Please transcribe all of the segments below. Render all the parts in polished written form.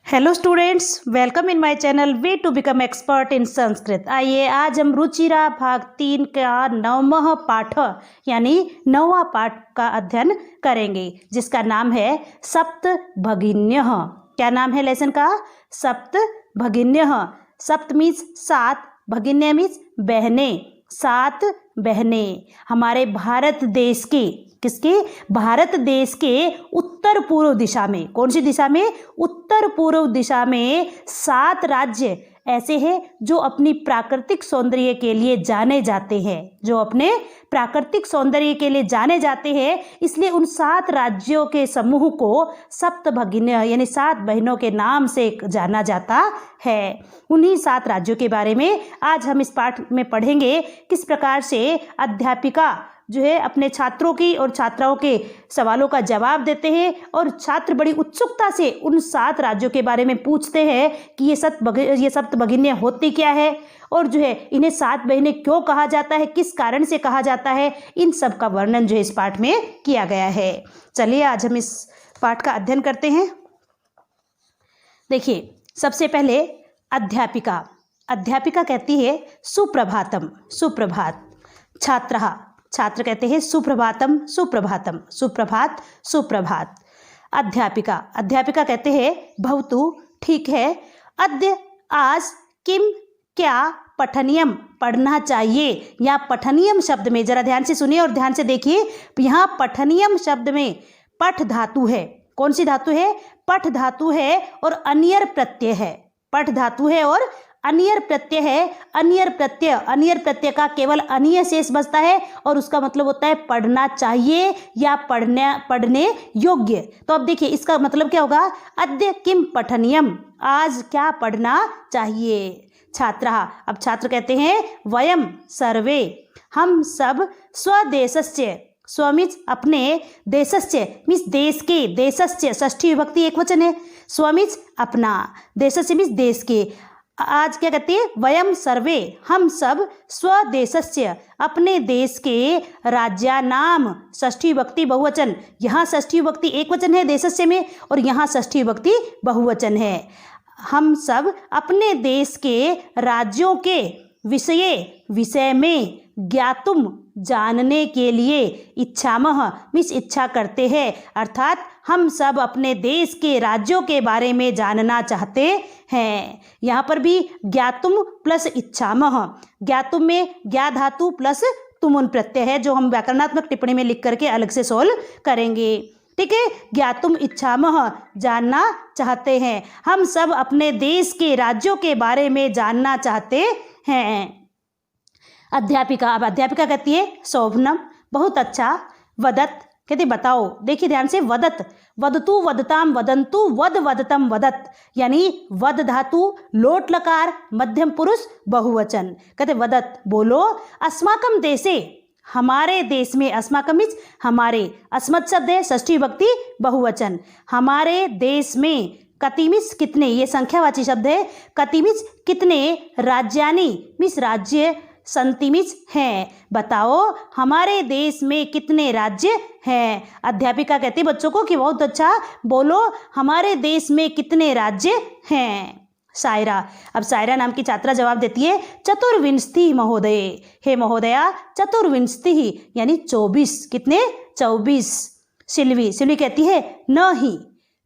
Hello students, welcome in my channel way to become expert in Sanskrit. आइए आज हम रुचिरा भाग 3 का 9वां पाठ यानी 9वां पाठ का अध्ययन करेंगे, जिसका नाम है सप्त भगिन्यः। क्या नाम है लेसन का? सप्त भगिन्यः। सप्त मीन्स 7, भगिन्य मीन्स बहनें, 7 बहनें हमारे भारत देश के, किसके? भारत देश के उत्तर पूर्व दिशा में। कौन सी दिशा में? उत्तर पूर्व दिशा में 7 राज्य ऐसे हैं जो अपनी प्राकृतिक सौंदर्य के लिए जाने जाते हैं, जो अपने प्राकृतिक सौंदर्य के लिए जाने जाते हैं। इसलिए उन 7 राज्यों के समूह को सप्त भगिन्य यानी 7 बहनों के नाम से जाना जाता है। उन्हीं 7 राज्यों के बारे में आज हम इस पाठ में पढ़ेंगे, किस प्रकार से अध्यापिका जो है अपने छात्रों की और छात्राओं के सवालों का जवाब देते हैं और छात्र बड़ी उत्सुकता से उन 7 राज्यों के बारे में पूछते हैं कि ये सप्त भगिन्य होती क्या है और जो है इन्हें 7 बहनें क्यों कहा जाता है, किस कारण से कहा जाता है, इन सब का वर्णन जो है इस पाठ में किया गया है। चलिए आज हम इस पाठ का अध्ययन करते हैं। देखिए, सबसे पहले अध्यापिका कहती है सुप्रभातम, सुप्रभात। छात्र कहते हैं सुप्रभातम, सुप्रभातम, सुप्रभात, सुप्रभात। अध्यापिका कहते हैं भवतु, ठीक है। अद्य, आज, किम, क्या, पठनीयम, पढ़ना चाहिए। या पठनीयम शब्द में जरा ध्यान से सुनिए और ध्यान से देखिए, यहाँ पठनीयम शब्द में पठ धातु है। कौन सी धातु है? पठ धातु है और अनियर प्रत्यय है। पठ धातु है और अनियर प्रत्यय है। अनियर प्रत्यय का केवल अनिय शेष बचता है और उसका मतलब होता है पढ़ना चाहिए या पढ़ने योग्य। तो अब देखिए इसका मतलब क्या होगा? अद्य किम पठनीयम, आज क्या पढ़ना चाहिए। अब छात्र कहते हैं वयम सर्वे, हम सब स्वदेशस्य, स्व मीन्स अपने, देशस्य मीन्स देश के, देशस्य षष्ठी विभक्ति एकवचन है, स्व मीन्स अपना, देशस्य मीन्स देश के। आज क्या कहते हैं? वयम सर्वे, हम सब स्वदेशस्य अपने देश के, राज्यानाम षष्ठी विभक्ति बहुवचन, यहाँ षष्ठी विभक्ति एकवचन है देशस्य में और यहाँ षष्ठी विभक्ति बहुवचन है। हम सब अपने देश के राज्यों के विषय में ज्ञातुम, जानने के लिए, इच्छामः मीन्स इच्छा करते हैं, अर्थात हम सब अपने देश के राज्यों के बारे में जानना चाहते हैं। यहाँ पर भी ज्ञातुम प्लस इच्छामः, ज्ञातुम में ज्ञा धातु प्लस तुमुन प्रत्यय है, जो हम व्याकरणात्मक टिप्पणी में लिख करके अलग से सोल्व करेंगे। ठीक है, ज्ञातुम इच्छामः, जानना चाहते हैं। हम सब अपने देश के राज्यों के बारे में जानना चाहते हैं। अब अध्यापिका कहती है शोभनम, बहुत अच्छा। वदत कहते बताओ। देखिए ध्यान से, वदतु वदताम वदंतु वद वदतम वदत, यानी वद धातु, लोट लकार, मध्यम पुरुष, बहुवचन। कहते वदत बोलो। अस्माकम देशे, हमारे देश में, अस्माकम मीन्स हमारे, अस्मत् शब्द है षष्ठी विभक्ति बहुवचन, हमारे देश में। कति मीन्स कितने, ये संख्यावाची शब्द है। कति मीन्स कितने, राज्यानि मीन्स राज्य, संति मीन्स हैं। बताओ हमारे देश में कितने राज्य हैं। अध्यापिका कहती है बच्चों को कि बहुत अच्छा बोलो, हमारे देश में कितने राज्य हैं। सायरा, अब सायरा नाम की छात्रा जवाब देती है चतुर्विंशति महोदय, हे महोदया चतुर्विंशति यानी 24, कितने? 24। सिल्वी कहती है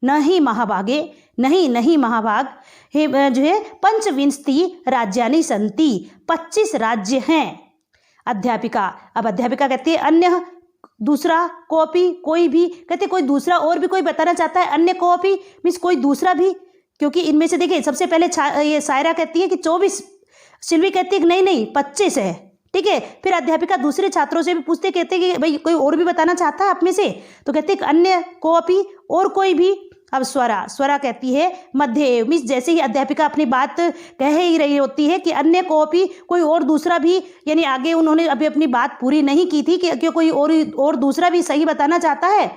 नहीं महाभागे, नहीं महाभाग, हे जो है पंचविंशति राज्यानि संति, 25 राज्य हैं। अब अध्यापिका कहती है अन्य, दूसरा, कोपी कोई भी, कहते कोई दूसरा और भी कोई बताना चाहता है। अन्य कोपी मीन्स कोई दूसरा भी, क्योंकि इनमें से देखिए सबसे पहले ये सायरा कहती है कि 24, सिल्वी कहती है कि नहीं 25 है। ठीक है, फिर अध्यापिका दूसरे छात्रों से भी पूछते, कहते कि भाई कोई और भी बताना चाहता है आप में से, तो कहते हैं अन्य कोपी, और कोई भी। अब स्वरा कहती है मध्य मीन्स जैसे ही अध्यापिका अपनी बात कह ही रही होती है कि अन्य कोपी, कोई और दूसरा भी, यानी आगे उन्होंने अभी अपनी बात पूरी नहीं की थी कि कोई और दूसरा भी सही बताना चाहता है,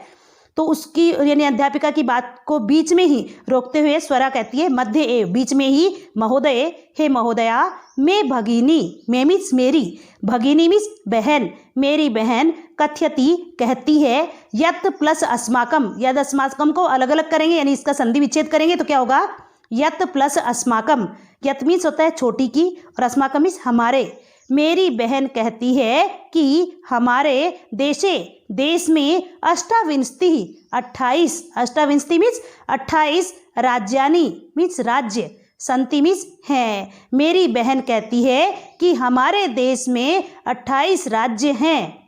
तो उसकी यानी अध्यापिका की बात को बीच में ही रोकते हुए स्वरा कहती है मध्य ए, बीच में ही, महोदय, हे महोदया, मैं भगिनी, मैं मीन्स मेरी, भगिनी मीन्स बहन, मेरी बहन, कथयति कहती है, यत प्लस अस्माकम, यद अस्माकम को अलग अलग करेंगे यानी इसका संधि विच्छेद करेंगे तो क्या होगा? यत प्लस अस्माकम, यत मीन्स होता है छोटी की और अस्माकम मीन्स हमारे। मेरी बहन कहती है कि हमारे देश में अष्टाविंशति 28, अष्टाविंशति मीन्स 28 राज्यानि मीन्स राज्य, संति मीन्स है। मेरी बहन कहती है कि हमारे देश में 28 राज्य हैं।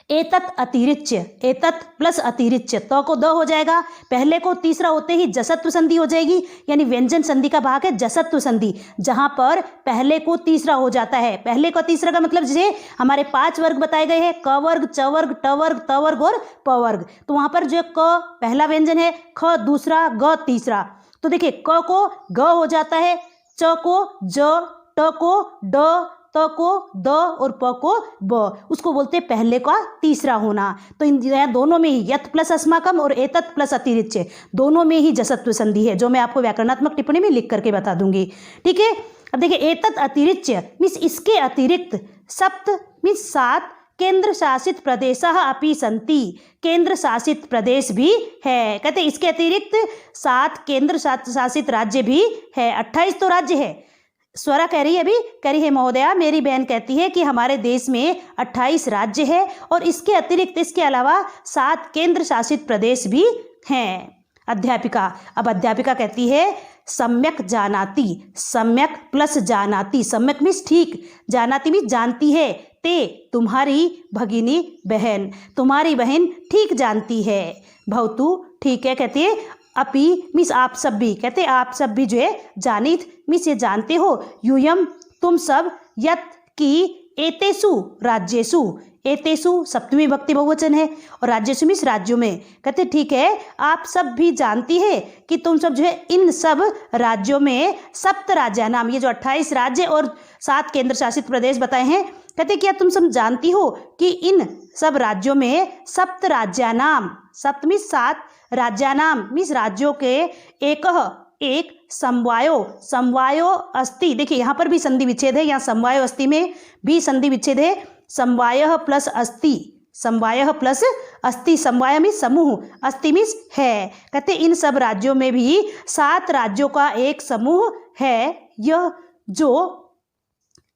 एतत् अतिरिच्य, एतत् प्लस अतिरिच्य, तो को द हो जाएगा, पहले को तीसरा होते ही जसत्व संधि हो जाएगी, यानी व्यंजन संधि का भाग है जसत्व संधि, जहां पर पहले को तीसरा हो जाता है। पहले को तीसरा का मतलब जैसे हमारे 5 वर्ग बताए गए हैं, क वर्ग, च वर्ग, ट वर्ग, त वर्ग और प वर्ग, तो वहां पर जो क पहला व्यंजन है, ख दूसरा, ग तीसरा, तो देखिए क को ग हो जाता है, च को ज, ट को ड, त को द और प को ब, उसको बोलते हैं पहले का तीसरा होना। तो इन दोनों में ही यत प्लस अस्माकम और एतत् प्लस अतिरिच्य दोनों में ही जसत्व संधि है, जो मैं आपको व्याकरणात्मक टिप्पणी में लिख करके बता दूंगी। ठीक है, अब देखिए एतत् अतिरिच्य मीन्स इसके अतिरिक्त, सप्त मीन्स 7 केंद्र शासित प्रदेश अपि संति, केंद्र शासित प्रदेश भी है। कहते इसके अतिरिक्त 7 केंद्र शासित राज्य भी है। 28 तो राज्य है। स्वरा कह रही है, अभी कह रही है महोदया, मेरी बहन कहती है कि हमारे देश में 28 राज्य है और इसके अतिरिक्त, इसके अलावा 7 केंद्र शासित प्रदेश भी हैं। अध्यापिका, अब अध्यापिका कहती है सम्यक जानाति, सम्यक प्लस जानाति, सम्यक मीन्स ठीक, जानाति मीन्स जानती है, ते तुम्हारी भगिनी बहन, तुम्हारी बहन ठीक जानती है। भवतु ठीक है, कहती है अपि मीन्स आप सब भी, कहते आप सब भी जो है जानित मीन्स ये जानते हो, यूयम तुम सब, यत की एतेषु राज्येषु, एतेषु सप्तमी भक्ति बहुवचन है और राज्येषु मीन्स राज्यों में, कहते ठीक है आप सब भी जानती है कि तुम सब जो है इन सब राज्यों में, सप्त राज्य नाम, ये जो 28 राज्य और 7 केंद्र शासित प्रदेश बताए हैं, कहते क्या तुम सब जानती हो कि इन सब राज्यों में सप्त राज्यानाम, सप्त मीन्स 7 राज्यानाम मीन्स राज्यों के, एक समवायो, समवायो अस्ति, देखिए यहाँ पर भी संधि विच्छेद है, यहाँ समवायो अस्ति में भी संधि विच्छेद है, समवाय प्लस अस्ति, समवाय प्लस अस्ति, समवाय मीन्स समूह, अस्ति मीन्स है, कहते इन सब राज्यों में भी 7 राज्यों का एक समूह है। यह जो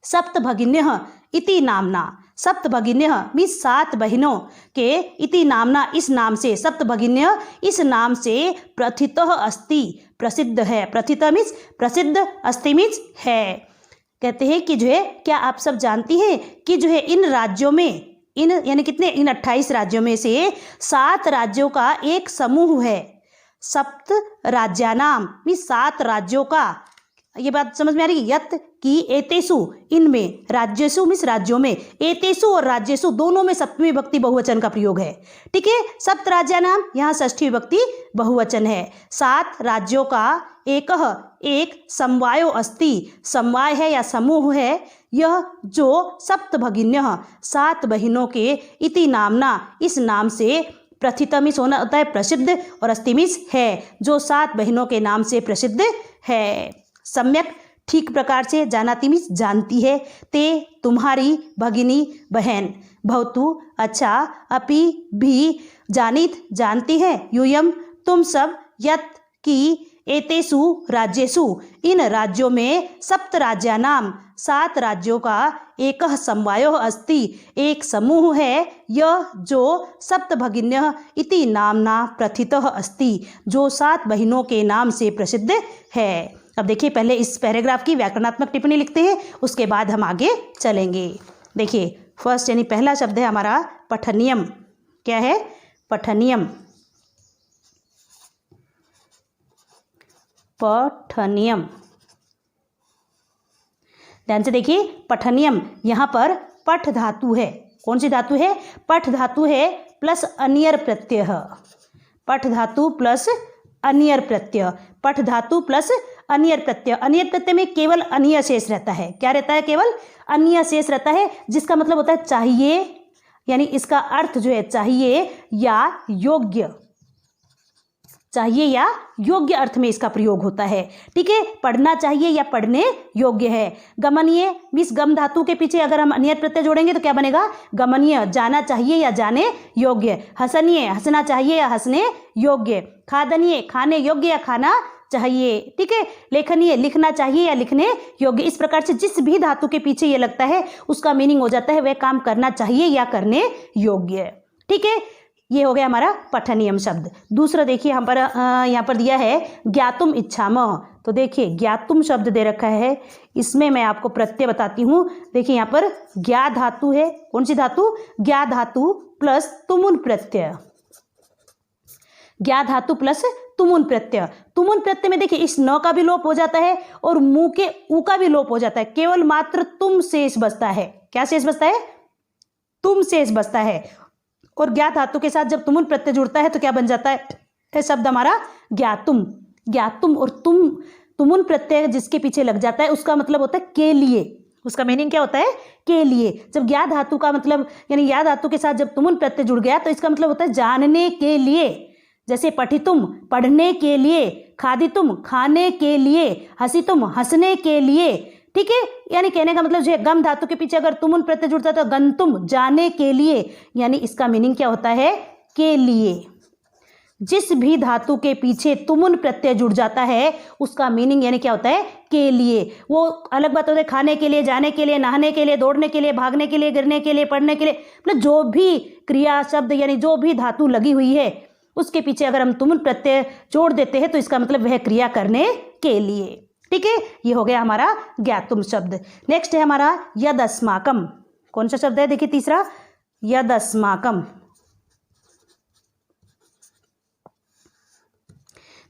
सप्त भगिन्यः इति नामना, सप्त भगिन्यः मीन्स 7 बहनों के, इति नामना इस नाम से, सप्त भगिन्यः इस नाम से, प्रथितः अस्ति प्रसिद्ध है, प्रथित मीन्स प्रसिद्ध, अस्ति मीन्स है। कहते हैं कि जो है क्या आप सब जानती हैं कि जो है इन राज्यों में, इन यानी कितने, इन 28 राज्यों में से 7 राज्यों का एक समूह है। सप्त राज्यानाम मीन्स 7 राज्यों का, ये बात समझ में आ रही है। यत की एतेषु इनमें, राज्येषु मीन्स राज्यों में, एतेषु और राज्येषु दोनों में सप्तमी विभक्ति बहुवचन का प्रयोग है। ठीक है, सप्त राज्यानाम यहाँ षष्ठी विभक्ति बहुवचन है। 7 राज्यों का एक समवायो अस्ति, समवाय है या समूह है, यह जो सप्त भगिन्यः 7 बहनों के, इति नामना इस नाम से, प्रथित मीन्स होना होता है प्रसिद्ध और अस्ति मीन्स है, जो 7 बहनों के नाम से प्रसिद्ध है। सम्यक ठीक प्रकार से, जानाति मीन्स जानती है, ते तुम्हारी भगिनी बहन, भवतु अच्छा, अपि भी जानित जानती है, यूयम तुम सब, यत की एतेषु राज्येषु इन राज्यों में, सप्त राज्यानाम 7 राज्यों का एक समवायो अस्ति एक समूह है, यह जो सप्त भगिन्यः इति नामना प्रथितः अस्ति जो 7 बहनों के नाम से प्रसिद्ध है। अब देखिए पहले इस पैराग्राफ की व्याकरणात्मक टिप्पणी लिखते हैं, उसके बाद हम आगे चलेंगे। देखिए फर्स्ट यानी पहला शब्द है हमारा पठनियम। क्या है? पठनियम। पठनियम, ध्यान से देखिए, पठनियम यहाँ पर पठ धातु है। कौन सी धातु है? पठ धातु है प्लस अनियर प्रत्यय। पठ धातु प्लस अनियर प्रत्यय, पठ धातु प्लस अनियर प्रत्यय। अनियर प्रत्यय में केवल अनिय शेष रहता है। क्या रहता है? केवल अनिय शेष रहता है, जिसका मतलब होता है चाहिए, यानी इसका अर्थ जो है चाहिए या योग्य, चाहिए या योग्य अर्थ में इसका प्रयोग होता है। ठीक है, पढ़ना चाहिए या पढ़ने योग्य है। गमनीय मीन्स गम धातु के पीछे अगर हम अनियर प्रत्यय जोड़ेंगे तो क्या बनेगा? गमनीय, जाना चाहिए या जाने योग्य। हसनीय, हंसना चाहिए या हंसने योग्य। खादनीय, खाने योग्य या खाना चाहिए, ठीक है, लेखनीय लिखना चाहिए या लिखने योग्य, इस प्रकार से जिस भी धातु के पीछे ये लगता है उसका मीनिंग हो जाता है वह काम करना चाहिए या करने योग्य, ठीक है। ये हो गया हमारा पठनीयम शब्द। दूसरा देखिए यहाँ पर दिया है ज्ञातुम इच्छामः, तो देखिए ज्ञातुम शब्द दे रखा है, इसमें मैं आपको प्रत्यय बताती हूँ। देखिए यहाँ पर ज्ञा धातु है, कौन सी धातु, ज्ञा धातु प्लस तुमुन प्रत्यय, ज्ञा धातु प्लस तुमुन प्रत्यय। तुमुन प्रत्यय में देखिए इस न का भी लोप हो जाता है और मुंह के ऊ का भी लोप हो जाता है, केवल मात्र तुम शेष बचता है। क्या शेष बचता है, तुम शेष बचता है। और ज्ञा धातु के साथ जब तुमुन प्रत्यय जुड़ता है तो क्या बन जाता है शब्द हमारा ज्ञातुम। ज्ञातुम और तुमुन प्रत्यय जिसके पीछे लग जाता है उसका मतलब होता है के लिए, उसका मीनिंग क्या होता है, के लिए। जब ज्ञा धातु का मतलब यानी या धातु के साथ जब तुमुन प्रत्यय जुड़ गया तो इसका मतलब होता है जानने के लिए, जैसे पठितुम पढ़ने के लिए, खादितुम खाने के लिए, हसीतुम हंसने के लिए, ठीक है। यानी कहने का मतलब जो है गम धातु के पीछे अगर तुमुन प्रत्यय जुड़ता है तो गंतुम जाने के लिए, यानी इसका मीनिंग क्या होता है, के लिए। जिस भी धातु के पीछे तुमुन प्रत्यय जुड़ जाता है उसका मीनिंग यानी क्या होता है, के लिए। वो अलग बात होता है खाने के लिए, जाने के लिए, नहाने के लिए, दौड़ने के लिए, भागने के लिए, गिरने के लिए, पढ़ने के लिए, मतलब जो भी क्रिया शब्द यानी जो भी धातु लगी हुई है उसके पीछे अगर हम तुमुन प्रत्यय जोड़ देते हैं तो इसका मतलब वह क्रिया करने के लिए, ठीक है। ये हो गया हमारा ज्ञातुम शब्द। नेक्स्ट है हमारा यद अस्माकम, कौन सा शब्द है, देखिए तीसरा यद अस्माकम।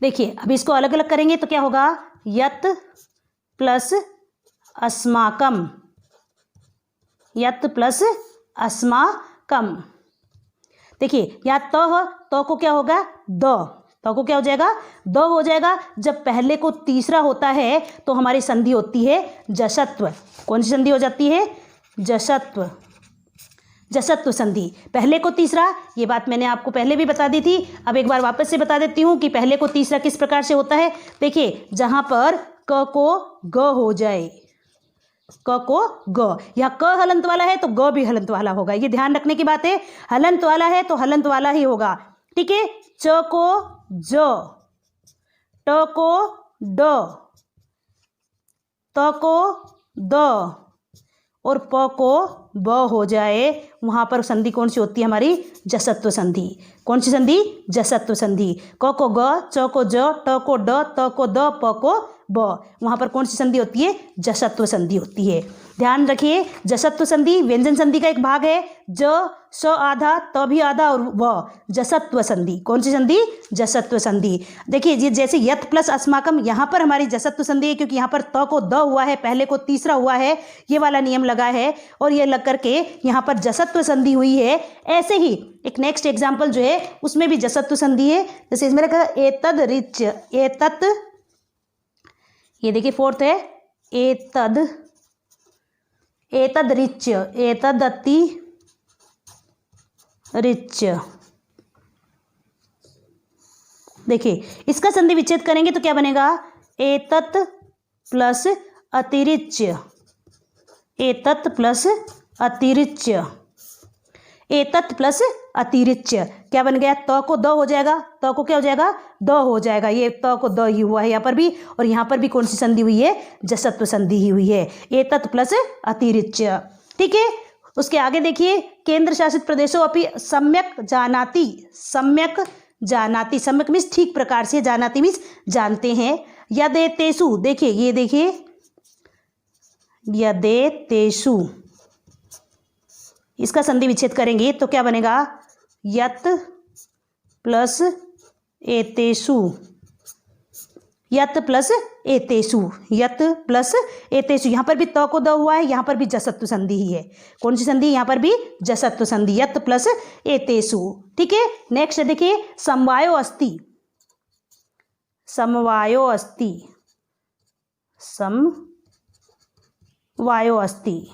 देखिए अब इसको अलग अलग करेंगे तो क्या होगा, यत प्लस अस्माकम, यत प्लस अस्माकम। देखिए या तो को क्या होगा, द, तो को क्या हो जाएगा, द हो जाएगा। जब पहले को तीसरा होता है तो हमारी संधि होती है जशत्व। कौन सी संधि हो जाती है, जशत्व, जसत्व संधि। पहले को तीसरा, ये बात मैंने आपको पहले भी बता दी थी, अब एक बार वापस से बता देती हूँ कि पहले को तीसरा किस प्रकार से होता है। देखिए जहाँ पर क को ग हो जाए, क को ग, या क हलंत वाला है तो ग भी हलंत वाला होगा, ये ध्यान रखने की बात है। हलंत वाला है तो हलंत वाला ही होगा, ठीक है। च को ज, ट को ड, त को द और प को ब हो जाए, वहाँ पर संधि कौन सी होती है हमारी, जसत्व संधि। कौन सी संधि, जसत्व संधि। क को ग, च को ज, ट को ड, त को द, प को ब, वहाँ पर कौन सी संधि होती है, जसत्व संधि होती है। ध्यान रखिए जसत्व संधि व्यंजन संधि का एक भाग है, ज स आधा, त भी आधा और व, जसत्व संधि। कौन सी संधि, जसत्व संधि। देखिए ये जैसे यत प्लस अस्माकम, यहाँ पर हमारी जसत्व संधि है क्योंकि यहाँ पर त को द हुआ है, पहले को तीसरा हुआ है, ये वाला नियम लगा है और ये लग करके यहाँ पर जसत्व संधि हुई है। ऐसे ही एक नेक्स्ट एग्जाम्पल जो है उसमें भी जसत्व संधि है, जैसे इसमें रखा एतद रिच, एतत, ये देखिए फोर्थ है एतद, एतद रिच, एतद अति रिच। देखिए इसका संधि विच्छेद करेंगे तो क्या बनेगा, एतत प्लस अतिरिच्य, एतत प्लस अतिरिच्य, एतत प्लस अतिरिच्य क्या बन गया, त को द हो जाएगा, त को क्या हो जाएगा, द हो जाएगा। ये त को द ही हुआ है यहाँ पर भी, और यहाँ पर भी कौन सी संधि हुई है, जसत्व संधि ही हुई है, एतत प्लस अतिरिच्य, ठीक है। उसके आगे देखिए केंद्र शासित प्रदेशों अपि सम्यक जानाति, सम्यक जानाति, सम्यक मीन्स ठीक प्रकार से, जानाति मीन्स जानते हैं। यदेतेषु, देखिए ये देखिए यदेतेषु, इसका संधि विच्छेद करेंगे तो क्या बनेगा, यत प्लस एतेषु, यत प्लस एतेषु, यत प्लस एतेषु। यहाँ पर भी त को द हुआ है, यहाँ पर भी जसत्व संधि ही है। कौन सी संधि, यहाँ पर भी जसत्व संधि, यत प्लस एतेषु, ठीक है। नेक्स्ट देखिए समवायो अस्ति, समवायो अस्ति, समवायो अस्ति।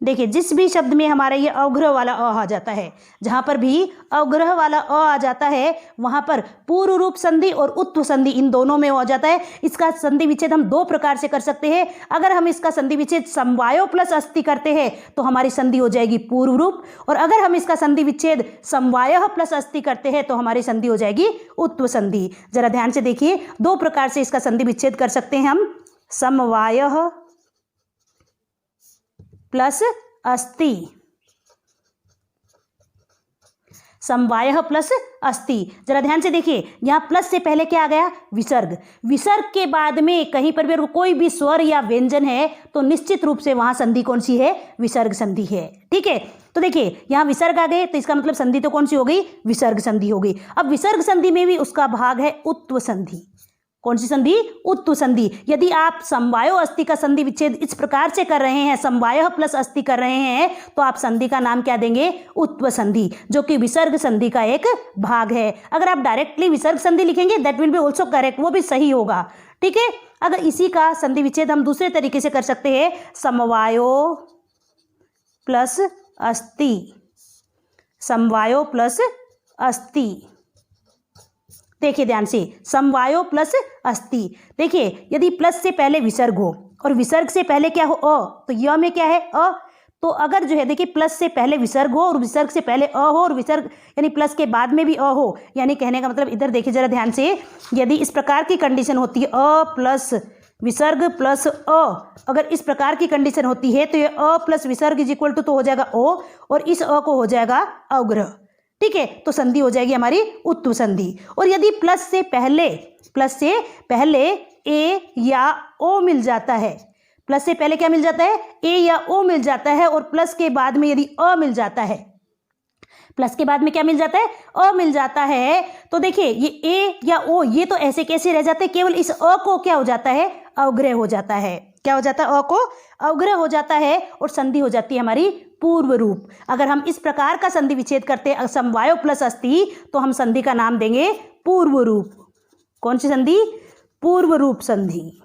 देखिए जिस भी शब्द में हमारा ये अवग्रह वाला अ आ जाता है, जहाँ पर भी अवग्रह वाला अ आ जाता है वहाँ पर पूर्व रूप संधि और उत्व संधि इन दोनों में हो जाता है। इसका संधि विच्छेद हम दो प्रकार से कर सकते हैं। अगर हम इसका संधि विच्छेद समवायो प्लस अस्ति करते हैं तो हमारी संधि हो जाएगी पूर्व रूप, और अगर हम इसका संधि विच्छेद समवायः प्लस अस्ति करते हैं तो हमारी संधि हो जाएगी उत्व संधि। जरा ध्यान से देखिए, दो प्रकार से इसका संधि विच्छेद कर सकते हैं हम, समवायः प्लस अस्ति, समवायः प्लस अस्ति। जरा ध्यान से देखिए, यहाँ प्लस से पहले क्या आ गया, विसर्ग। विसर्ग के बाद में कहीं पर भी कोई भी स्वर या व्यंजन है तो निश्चित रूप से वहां संधि कौन सी है, विसर्ग संधि है। ठीक है, तो देखिए यहाँ विसर्ग आ गए तो इसका मतलब संधि तो कौन सी हो गई, विसर्ग संधि हो गई। अब विसर्ग संधि में भी उसका भाग है उत्व संधि। कौन सी संधि, उत्व संधि। यदि आप समवायो अस्ति का संधि विच्छेद इस प्रकार से कर रहे हैं, समवायः प्लस अस्ति कर रहे हैं, तो आप संधि का नाम क्या देंगे, उत्व संधि, जो कि विसर्ग संधि का एक भाग है। अगर आप डायरेक्टली विसर्ग संधि लिखेंगे that will be also correct, वो भी सही होगा। ठीक है, अगर इसी का संधि विच्छेद हम दूसरे तरीके से कर सकते हैं, समवायो प्लस अस्ति, समवायो प्लस अस्ति। देखिए ध्यान से, समवायो प्लस अस्ति। देखिए यदि प्लस से पहले विसर्ग हो और विसर्ग से पहले क्या हो, अ, तो य में क्या है, अ। तो अगर जो है देखिए प्लस से पहले विसर्ग हो और विसर्ग से पहले अ हो और विसर्ग यानी प्लस के बाद में भी अ हो, यानी कहने का मतलब इधर देखिए जरा ध्यान से, यदि इस प्रकार की कंडीशन होती है अ प्लस विसर्ग प्लस अ, अगर इस प्रकार की कंडीशन होती है तो ये अ प्लस विसर्ग इज इक्वल टू तो हो जाएगा ओ, और इस अ को हो जाएगा अवग्रह। ठीक है, तो संधि हो जाएगी हमारी उत्व संधि। और यदि प्लस से पहले ए या ओ मिल जाता है, प्लस से पहले क्या मिल जाता है, ए या ओ मिल जाता है, और प्लस के बाद में यदि अ मिल जाता है, प्लस के बाद में क्या मिल जाता है, अ मिल जाता है, तो देखिए ये ए या ओ ये तो ऐसे कैसे रह जाते हैं, केवल इस अ को क्या हो जाता है, अवग्रह हो जाता है। क्या हो जाता है, अ को अवग्रह हो जाता है और संधि हो जाती है हमारी पूर्व रूप। अगर हम इस प्रकार का संधि विच्छेद करते हैं समवायो प्लस अस्ति, तो हम संधि का नाम देंगे पूर्व रूप। कौन सी संधि, पूर्व रूप संधि।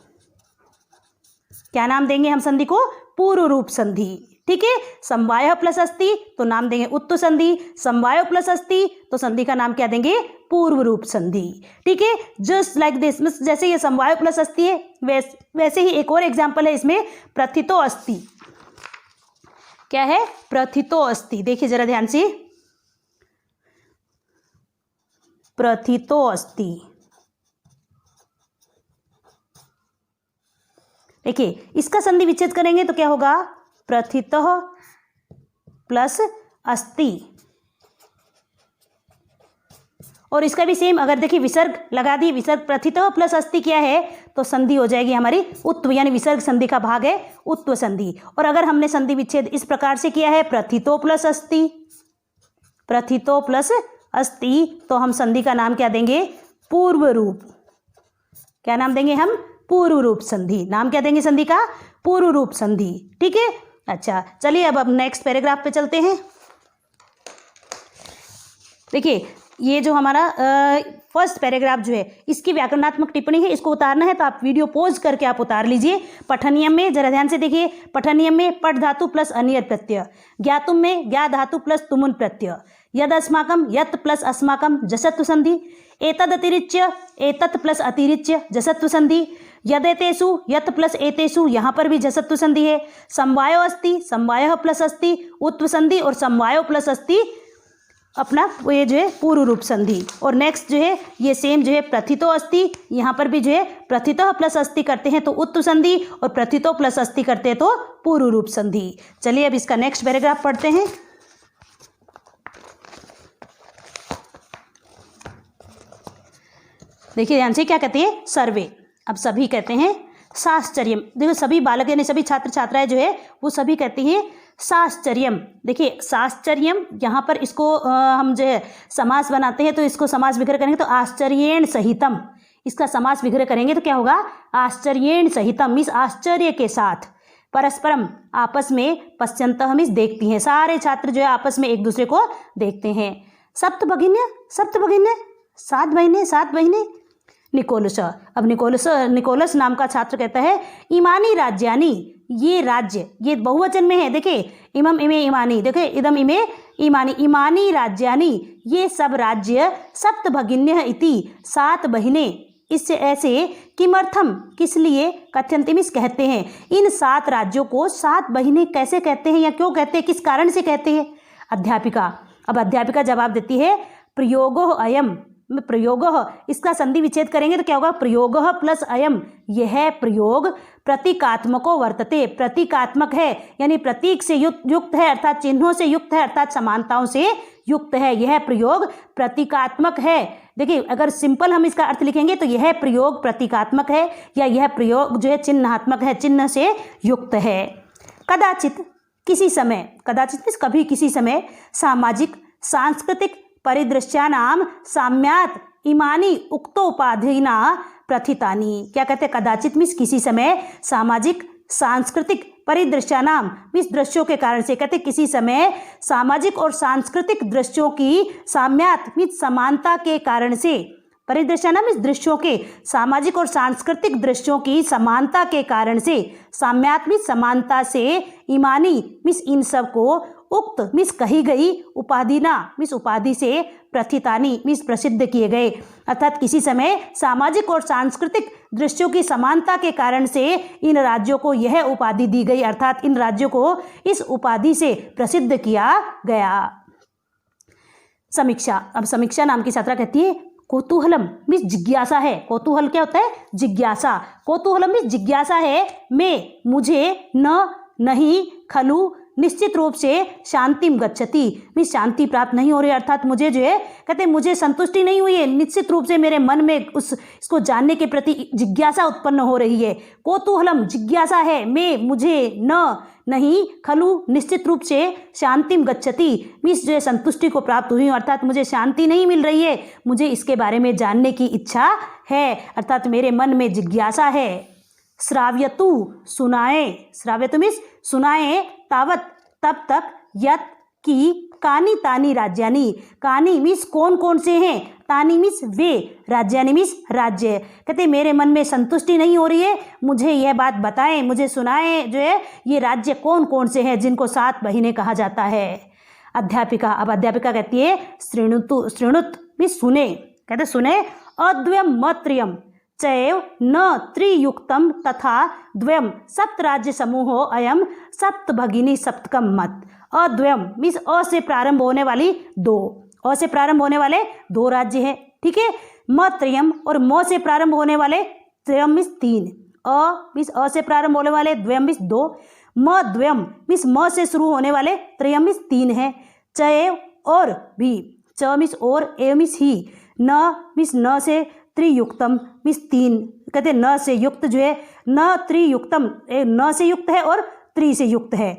क्या नाम देंगे हम संधि को, पूर्व रूप संधि। ठीक है, समवायः प्लस अस्ति तो नाम देंगे उत्व संधि, समवायो प्लस अस्ति तो संधि का नाम क्या देंगे, पूर्व रूप संधि। ठीक है, जस्ट लाइक दिस, जैसे ये समवायो प्लस अस्ति है वैसे ही एक और एग्जांपल है इसमें, प्रथितो अस्ति। क्या है, प्रथितो अस्ति। देखिए जरा ध्यान से, प्रथितो अस्ति। देखिए इसका संधि विच्छेद करेंगे तो क्या होगा, प्रथितः प्लस अस्ति, और इसका भी सेम, अगर देखिए विसर्ग लगा दी, विसर्ग प्रथितः प्लस अस्ति क्या है तो संधि हो जाएगी हमारी उत्व, यानी विसर्ग संधि का भाग है उत्व संधि। और अगर हमने संधि विच्छेद इस प्रकार से किया है, प्रथितो प्लस अस्ति, प्रथितो प्लस अस्ति, तो हम संधि का नाम क्या देंगे, पूर्व रूप। क्या नाम देंगे हम, पूर्व रूप संधि। नाम क्या देंगे संधि का, पूर्व रूप संधि। ठीक है, अच्छा चलिए अब नेक्स्ट पैराग्राफ पे चलते हैं। देखिए ये जो हमारा फर्स्ट पैराग्राफ जो है इसकी व्याकरणात्मक टिप्पणी है, इसको उतारना है तो आप वीडियो पॉज करके आप उतार लीजिए। पठनियम में जरा ध्यान से देखिए, पठनियम में पठ धातु प्लस अनियत प्रत्यय, ज्ञातुम में ज्ञा धातु प्लस तुमुन प्रत्यय, यद अस्माकम यत प्लस अस्माकम जसत्व संधि, एतद अतिरिच्य एतत् प्लस अतिरिच्य जसत्व संधि, यदेतेषु यत प्लस एतेषु यहाँ पर भी जसत्व संधि है, समवायो अस्ति समवायः प्लस अस्ति उत्व संधि, और समवायो प्लस अस्ति अपना वो ये जो है पूर्व रूप संधि। और नेक्स्ट जो है ये सेम जो है प्रथितो अस्ति, यहाँ पर भी जो है प्रथितः प्लस अस्ति करते हैं तो उत्व संधि, और प्रथितो प्लस अस्ति करते हैं तो पूर्व रूप संधि। चलिए अब इसका नेक्स्ट पैराग्राफ पढ़ते हैं। देखिए ध्यान से, क्या कहते हैं, सर्वे। अब सभी कहते हैं साश्चर्यम। देखो सभी बालक यानी सभी छात्र छात्राएं जो है वो सभी कहते हैं साश्चर्यम। देखिए साश्चर्यम यहाँ पर इसको हम जो है समास बनाते हैं तो इसको समास विग्रह करेंगे तो आश्चर्येण सहितम, इसका समास विग्रह करेंगे तो क्या होगा, आश्चर्येण सहितम, मीन्स आश्चर्य के साथ, परस्परम आपस में, पश्यन्तः मीन्स देखती हैं, सारे छात्र जो है आपस में एक दूसरे को देखते हैं। सप्त भगिन्य, सप्त भगिन्य, 7 बहनें, 7 बहनें, निकोलस। अब निकोलस नाम का छात्र कहता है इमानी राज्यानी, ये राज्य, ये बहुवचन में है, देखिए इमम इमे इमानी, देखिए इदम इमे इमानी, इमानी राज्यानी, ये सब राज्य सप्त भगिन्यः इति, 7 बहिनें, इससे ऐसे किमर्थम, किस लिए, कथ्यन्तिमिस कहते हैं, इन 7 राज्यों को 7 बहिनें कैसे कहते हैं या क्यों कहते हैं, किस कारण से कहते हैं। अध्यापिका, अब अध्यापिका जवाब देती है प्रयोगो अयम, प्रयोगः, इसका संधि विच्छेद करेंगे तो क्या होगा, प्रयोगः प्लस अयम, यह प्रयोग प्रतीकात्मको वर्तते, प्रतीकात्मक है यानी प्रतीक से युक्त है अर्थात चिन्हों से युक्त है अर्थात समानताओं से युक्त है, यह प्रयोग प्रतीकात्मक है। देखिए अगर सिंपल हम इसका अर्थ लिखेंगे तो यह प्रयोग प्रतीकात्मक है या यह प्रयोग जो है चिन्हात्मक है, चिन्ह से युक्त है। कदाचित, किसी समय, कदाचित कभी, किसी समय, सामाजिक सांस्कृतिक परिदृश्यानाम साम्यात इमानी उक्तोपाधिना प्रथितानि, क्या कहते हैं, कदाचित मीन्स किसी समय, सामाजिक सांस्कृतिक परिदृश्यानाम मीन्स दृश्यों के कारण से, कहते किसी समय सामाजिक और सांस्कृतिक दृश्यों की साम्यात मीन्स समानता के कारण से, परिदृश्यानाम मीन्स दृश्यों के, सामाजिक और सांस्कृतिक दृश्यों की समानता के कारण से, साम्यात मीन्स समानता से, इमानी मीन्स इन सब को, उक्त मीन्स कही गई, उपाधिना मीन्स उपाधि से, प्रथितानि मीन्स प्रसिद्ध किए गए, अर्थात किसी समय सामाजिक और सांस्कृतिक दृश्यों की समानता के कारण से इन राज्यों को यह उपाधि दी गई, अर्थात इन राज्यों को इस उपाधि से प्रसिद्ध किया गया। समीक्षा, अब समीक्षा नाम की छात्रा कहती है कौतूहलम मीन्स जिज्ञासा है, कौतूहल क्या होता है, जिज्ञासा, कौतूहलम मीन्स जिज्ञासा है, मैं, मुझे, न, नहीं, खलु निश्चित रूप से, शांतिम गच्छति मीन्स शांति प्राप्त नहीं हो रही, अर्थात मुझे जो है, कहते हैं मुझे संतुष्टि नहीं हुई है, निश्चित रूप से मेरे मन में इसको जानने के प्रति जिज्ञासा उत्पन्न हो रही है। कौतूहलम जिज्ञासा है, मैं, मुझे, न, नहीं, खलु निश्चित रूप से, शांतिम गच्छति मीन्स जो है संतुष्टि को प्राप्त हुई, अर्थात मुझे शांति नहीं मिल रही है, मुझे इसके बारे में जानने की इच्छा है, अर्थात मेरे मन में जिज्ञासा है। श्राव्यतु सुनाए, श्राव्यतु मीन्स सुनाए, तावत तब तक, यत की, कानी तानी राज्यानी, कानी मीन्स कौन कौन से हैं, तानी मीन्स वे, राज्यानी मीन्स राज्य, कहते मेरे मन में संतुष्टि नहीं हो रही है, मुझे यह बात बताएं, मुझे सुनाएं जो है ये राज्य कौन कौन से हैं जिनको 7 बहिनें कहा जाता है। अध्यापिका, अब अध्यापिका कहती है श्रृणुतु, श्रृणुत मीन्स सुने, कहते सुने, अद्वयम मत्रियम चैव न त्रियुक्तम तथा द्वयम सप्त राज्य समूहो अयम सप्त भगिनी सप्तकम मत। अद्वयम मीन्स अ से प्रारंभ होने वाली 2, अ से प्रारंभ होने वाले 2 राज्य हैं, ठीक है। म त्रयम और म से प्रारंभ होने वाले त्रयम मीन्स 3, अ मीन्स अ से प्रारंभ होने वाले, द्वयम मीन्स 2, म द्वयम मीन्स म से शुरू होने वाले, त्रयम मीन्स 3 है, चैव और भी, च मीन्स और, एव मीन्स ही, न मीन्स न से, त्रियुक्तम मीन्स 3, कहते न से युक्त जो है, न त्रियुक्तम, न से युक्त है और त्रि से युक्त है।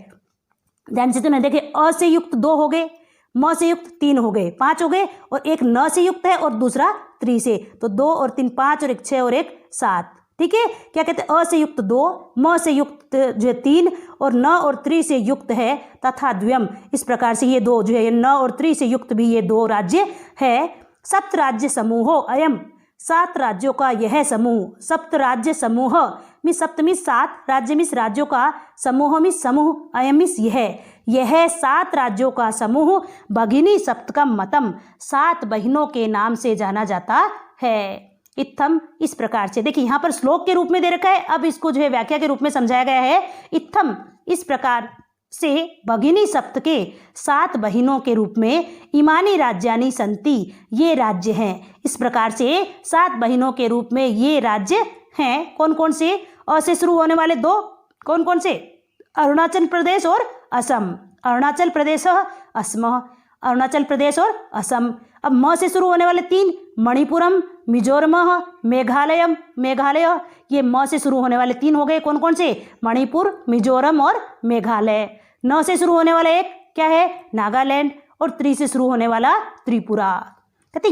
ध्यान से सुने, देखिए अ से युक्त 2 हो गए, म से युक्त 3 हो गए, 5 हो गए, और एक न से युक्त है और दूसरा त्रि से, तो 2 और 3 5 और 1 6 और 1 7, ठीक है। क्या कहते हैं, अ से युक्त 2, म से युक्त जो है 3 और न और त्रि से युक्त है, तथा द्वयम, इस प्रकार से ये 2 जो है, न और त्रि से युक्त भी ये 2 राज्य है। सप्त राज्य समूहो अयम, 7 राज्यों का यह समूह, सप्त राज्य समूह मीन्स सप्त मीन्स 7, राज्य मीन्स राज्यों का, समूह मीन्स समूह, अयम मीन्स यह 7 राज्यों का समूह भगिनी सप्तकम मतम, 7 बहिनों के नाम से जाना जाता है। इत्थम, इस प्रकार से, देखिए यहाँ पर श्लोक के रूप में दे रखा है, अब इसको जो है व्याख्या के रूप में समझाया गया है। इत्थम, इस प्रकार से भगिनी सप्त के 7 बहिनों के रूप में इमानी राज्यानी संति, ये राज्य हैं। इस प्रकार से 7 बहिनों के रूप में ये राज्य हैं। कौन कौन से, अ से शुरू होने वाले 2, कौन कौन से, अरुणाचल प्रदेश और असम, अरुणाचल प्रदेश असम, अरुणाचल प्रदेश और असम। अब म से शुरू होने वाले 3, मणिपुरम, मिजोरम, मेघालयम, मेघालय, ये म से शुरू होने वाले 3 हो गए, कौन कौन से, मणिपुर, मिजोरम और मेघालय। न से शुरू होने वाला एक क्या है, नागालैंड, और त्रि से शुरू होने वाला त्रिपुरा। कहते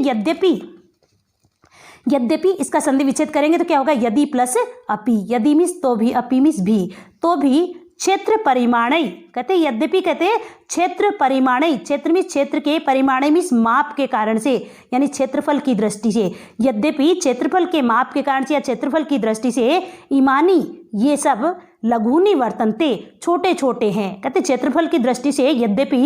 यद्यपि इसका संधि विच्छेद करेंगे तो क्या होगा, यदि प्लस अपि, यदि मीन्स तो भी, अपि मीन्स भी, तो भी क्षेत्र परिमाणई, कहते यद्यपि कहते क्षेत्र परिमाणई, क्षेत्र में क्षेत्र के परिमाणई मीन्स माप के कारण से, यानी क्षेत्रफल की दृष्टि से, यद्यपि क्षेत्रफल के माप के कारण से या क्षेत्रफल की दृष्टि से इमानी ये सब लघुनी वर्तनते छोटे छोटे हैं। कहते क्षेत्रफल की दृष्टि से यद्यपि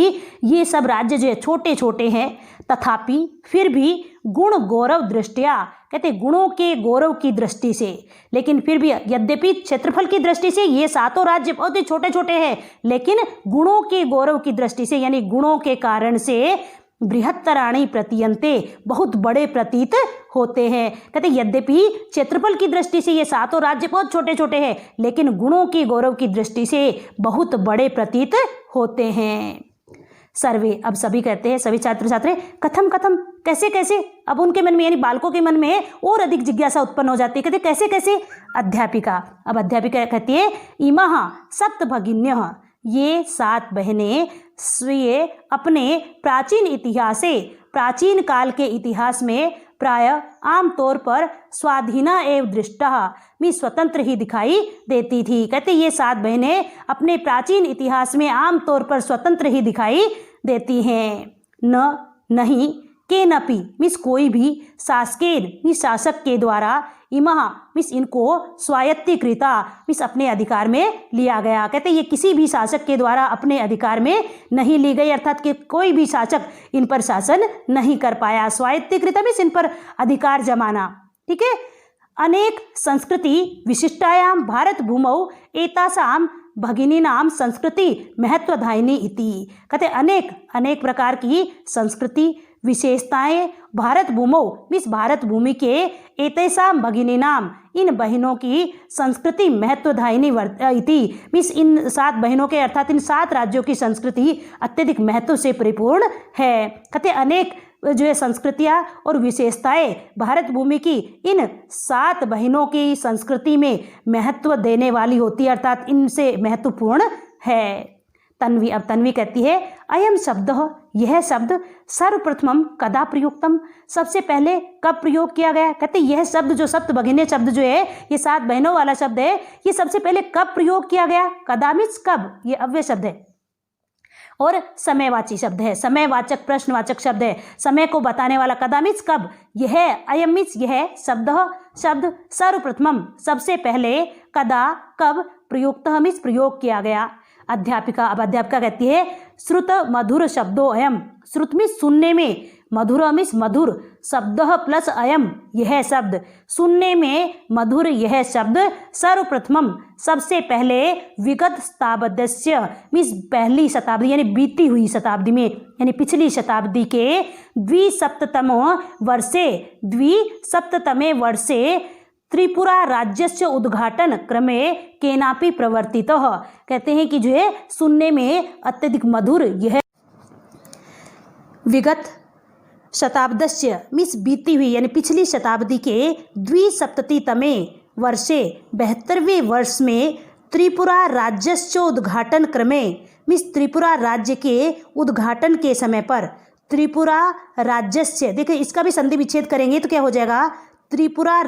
ये सब राज्य जो है छोटे छोटे हैं, तथापि फिर भी गुण गौरव दृष्टिया, कहते गुणों के गौरव की दृष्टि से, लेकिन फिर भी यद्यपि क्षेत्रफल की दृष्टि से ये सातों राज्य बहुत ही छोटे छोटे हैं, लेकिन गुणों के गौरव की दृष्टि से यानी गुणों के कारण से बृहत्तराणि प्रतीयन्ते बहुत बड़े प्रतीत होते हैं। कहते यद्यपि क्षेत्रफल की दृष्टि से ये सातों राज्य बहुत छोटे छोटे हैं, लेकिन गुणों की गौरव की दृष्टि से बहुत बड़े प्रतीत होते हैं। सर्वे, अब सभी कहते हैं, सभी छात्र छात्रे कथम कथम, कैसे कैसे, अब उनके मन में यानी बालकों के मन में और अधिक जिज्ञासा उत्पन्न हो जाती है। कहते कैसे कैसे। अध्यापिका, अब अध्यापिका कहती है इमः सप्त भगिन्यः, ये 7 बहनें स्वीय अपने प्राचीन इतिहासे, प्राचीन काल के इतिहास में प्राय आमतौर पर स्वाधीना एवं दृष्टा में स्वतंत्र ही दिखाई देती थी। कहते ये 7 बहनें अपने प्राचीन इतिहास में आमतौर पर स्वतंत्र ही दिखाई देती हैं। न नहीं केनपि मीन्स कोई भी, शासकेन मीन्स शासक के द्वारा, इमः मीन्स इनको, स्वायत्तीकृता मीन्स अपने अधिकार में लिया गया। कहते ये किसी भी शासक के द्वारा अपने अधिकार में नहीं ली गई, अर्थात कि कोई भी शासक इन पर शासन नहीं कर पाया। स्वायत्तीकृता मीन्स इन पर अधिकार जमाना। ठीक है। अनेक संस्कृति विशिष्टायाम भारत भूमौ एतासाम भगिनीनाम संस्कृति महत्वधायिनी इति। कहते अनेक अनेक प्रकार की संस्कृति विशेषताएं भारत भूमौ मीन्स भारत भूमि के एतेषाम भगिनीनाम इन बहनों की संस्कृति महत्वधायिनी इति मीन्स इन 7 बहनों के अर्थात इन 7 राज्यों की संस्कृति अत्यधिक महत्व से परिपूर्ण है। कहते अनेक जो है संस्कृतियाँ और विशेषताएं भारत भूमि की इन 7 बहनों की संस्कृति में महत्व देने वाली होती है, अर्थात इनसे महत्वपूर्ण है। तन्वी, अब तन्वी कहती है अयम शब्द, यह शब्द सर्वप्रथमम कदा प्रयुक्तम, सबसे पहले कब प्रयोग किया गया। कहते यह शब्द जो सप्त भगिनी शब्द जो है, ये 7 बहनों वाला शब्द है, ये सबसे पहले कब प्रयोग किया गया। कदा मीन्स कब, ये अव्यय शब्द है और समयवाची शब्द है, समयवाचक प्रश्नवाचक शब्द है, समय को बताने वाला। कदा मीन्स कब, यह अयम मीन्स यह शब्द सर्वप्रथमम सबसे पहले, कदा कब, प्रयुक्त मीन्स प्रयोग किया गया। अध्यापिका, अब अध्यापिका कहती है श्रुत मधुर शब्दो अयम, श्रुत मीन्स सुनने में, मधुर मीन्स मधुर, शब्द प्लस अयम यह शब्द, सुनने में मधुर यह शब्द, सर्वप्रथमम सबसे पहले, विगत शताब्दस्य मीन्स पहली शताब्दी यानी बीती हुई शताब्दी में, यानी पिछली शताब्दी के द्विसप्ततमे वर्षे त्रिपुरा राज्यस्य उद्घाटन क्रमे केनापि प्रवर्तितः। कहते हैं कि जो है सुनने में अत्यधिक मधुर यह विगत शताब्दस्य मीन्स बीती हुई यानी पिछली शताब्दी के द्विसप्ततितमे वर्षे 72वें वर्ष में त्रिपुरा राज्यस्य उद्घाटन क्रमे मीन्स त्रिपुरा राज्य के उद्घाटन के समय पर, त्रिपुरा राज्यस्य, देखिए इसका भी संधि विच्छेद करेंगे तो क्या हो जाएगा, त्रिपुरा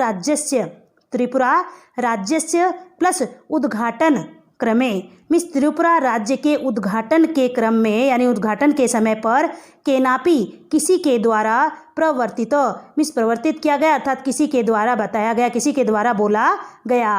राज्यस्य प्लस उद्घाटन क्रमे मीन्स त्रिपुरा राज्य के उद्घाटन के क्रम में यानी उद्घाटन के समय पर, केनापि किसी के द्वारा, प्रवर्तित मीन्स प्रवर्तित किया गया अर्थात किसी के द्वारा बताया गया, किसी के द्वारा बोला गया।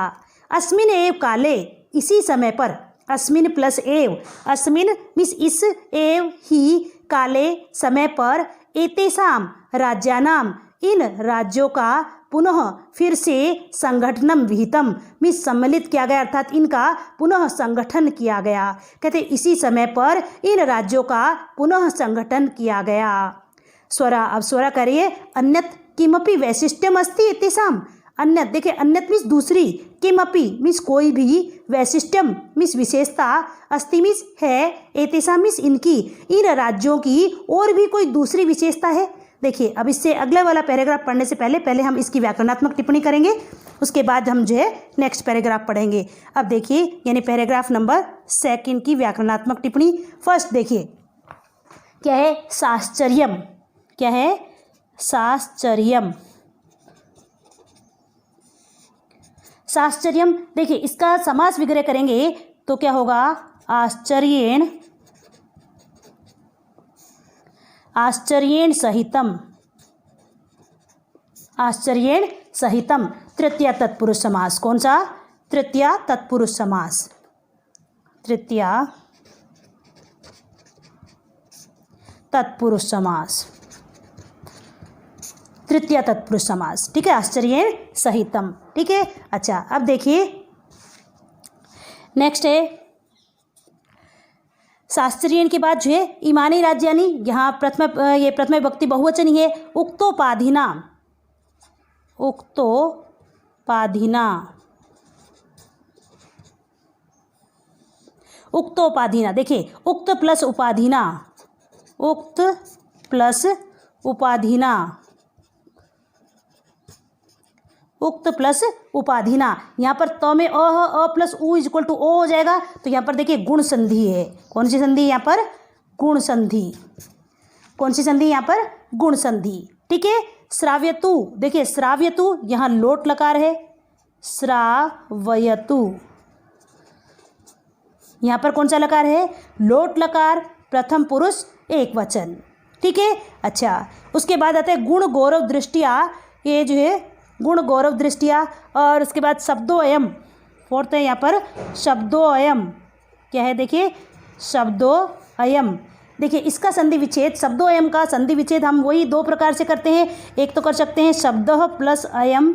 अस्मिन एव काले, इसी समय पर, अस्मिन प्लस एव, अस्मिन मीन्स इस, एव ही, काले समय पर, एतेषाम राज्यानाम इन राज्यों का पुनः फिर से संगठनम विहितम मीन्स सम्मिलित किया गया अर्थात इनका पुनः संगठन किया गया। कहते इसी समय पर इन राज्यों का पुनः संगठन किया गया। स्वरा, अब स्वरा करिए अन्यत किमपि वैशिष्ट्यम अस्ति इतिसाम, अन्यत देखिए अन्यत मीन्स दूसरी, किमपि मीन्स कोई भी, वैशिष्ट्यम मीन्स विशेषता, अस्ति मीन्स है, एतिसाम मीन्स इनकी, इन राज्यों की और भी कोई दूसरी विशेषता है। देखिए अब इससे अगला वाला पैराग्राफ पढ़ने से पहले हम इसकी व्याकरणात्मक टिप्पणी करेंगे, उसके बाद हम जो है नेक्स्ट पैराग्राफ पढ़ेंगे। अब देखिए यानी पैराग्राफ नंबर 2 की व्याकरणात्मक टिप्पणी। फर्स्ट देखिए क्या है, साश्चर्यम, क्या है, साश्चर्यम। साश्चर्यम देखिए इसका समास विग्रह करेंगे तो क्या होगा, आश्चर्येण सहितम, आश्चर्येण सहितम तृतीया तत्पुरुष समास। कौन सा, तृतीया तत्पुरुष समास, तृतीया तत्पुरुष समास, तृतीया तत्पुरुष समास, ठीक है, आश्चर्येण सहितम, ठीक है। अच्छा, अब देखिए नेक्स्ट है शास्त्रीयन के बाद जो है ईमानी राज्यानि, यहाँ प्रथम विभक्ति बहुवचन ही है। उक्तोपाधिना, उक्तोपाधिना, उक्तोपाधिना, देखिए उक्त प्लस उपाधिना, उक्त प्लस उपाधिना, उक्त प्लस उपाधिना। यहाँ पर त में अ प्लस उ इज इक्वल टू ओ हो जाएगा, तो यहाँ पर देखिए गुण संधि है। कौन सी संधि यहाँ पर, गुण संधि। कौन सी संधि यहाँ पर, गुण संधि, ठीक है। श्राव्यतु, देखिए श्राव्यतु यहाँ लोट लकार है, श्रावयतु यहाँ पर कौन सा लकार है, लोट लकार, प्रथम पुरुष एक वचन, ठीक है। अच्छा, उसके बाद आता है गुण गौरव दृष्टिया, ये जो है गुण गौरव दृष्टिया, और उसके बाद शब्दो अयम, फोर्थ है यहाँ पर शब्दो अयम, क्या है देखिए शब्दो अयम। देखिए इसका संधि विच्छेद, शब्दो अयम का संधि विच्छेद हम वही दो प्रकार से करते हैं। एक तो कर सकते हैं शब्दः प्लस अयम,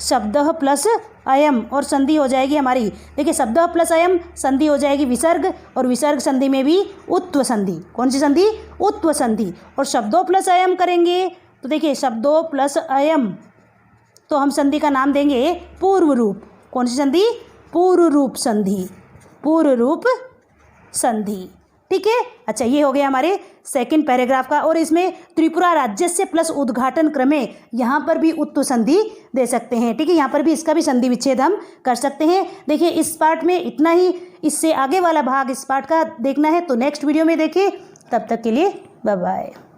शब्दः प्लस अयम, और संधि हो जाएगी हमारी, देखिए शब्दः प्लस अयम संधि हो जाएगी विसर्ग, और विसर्ग संधि में भी उत्व संधि। कौन सी संधि, उत्व संधि। और शब्दों प्लस अयम करेंगे तो देखिए शब्दों प्लस अयम, तो हम संधि का नाम देंगे पूर्व रूप। कौन सी संधि, पूर्व रूप संधि, पूर्व रूप संधि, ठीक है। अच्छा, ये हो गया हमारे सेकंड पैराग्राफ का। और इसमें त्रिपुरा राज्यस्य प्लस उद्घाटन क्रमे, यहाँ पर भी उत्तु संधि दे सकते हैं, ठीक है। यहाँ पर भी इसका भी संधि विच्छेद हम कर सकते हैं। देखिए इस पार्ट में इतना ही, इससे आगे वाला भाग इस पार्ट का देखना है तो नेक्स्ट वीडियो में देखिए। तब तक के लिए बाय बाय।